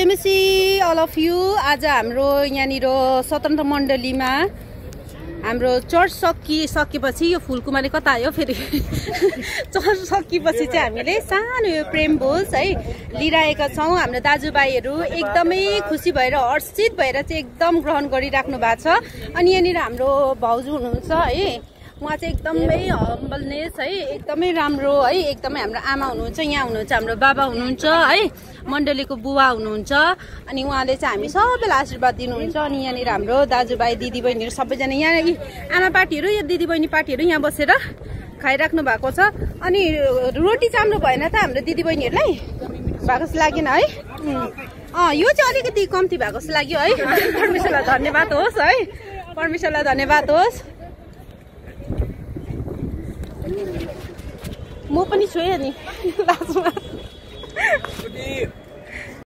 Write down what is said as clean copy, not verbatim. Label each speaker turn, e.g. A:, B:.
A: नमस्ते all of you. आज हाम्रो यहाँनिर स्वतन्त्र मण्डलीमा हाम्रो चर्च सकिएपछि यो फुलकुमारी कता आयो फेरि चर्च सकिएपछि चाहिँ हामीले सानो यो प्रेम भोज है लिइरहेका छौँ। हाम्रो दाजुभाइहरू एकदमै खुसी भएर हर्षित भएर चाहिँ एकदम ग्रहण गरिराख्नु भएको छ। अनि यहाँनिर हाम्रो भाउजू हुनुहुन्छ है, उहाँ चाहिँ एकदमै हम्बलनेस है, एकदमै राम्रो है, एकदमै हाम्रो आमा हुनुहुन्छ, यहाँ हुनुहुन्छ हाम्रो बाबा हुनुहुन्छ है, मण्डलीको बुवा हुनुहुन्छ। अनि उहाँले चाहिँ हामी सबैलाई आशीर्वाद दिनुहुन्छ। अनि यहाँनिर हाम्रो दाजुभाइ दिदीबहिनीहरू सबैजना यहाँ आमा पार्टीहरू यो दिदीबहिनी पार्टीहरू यहाँ बसेर खाइराख्नु भएको छ। अनि रोटी चाम्रो भएन त हाम्रो दिदीबहिनीहरूलाई भएको जस्तो लागेन है। यो चाहिँ अलिकति कम्ती भएको जस्तो लाग्यो है। परमेश्वरलाई धन्यवाद होस् है, परमेश्वरलाई धन्यवाद होस्। म पनि छोएँ नि लाजमा।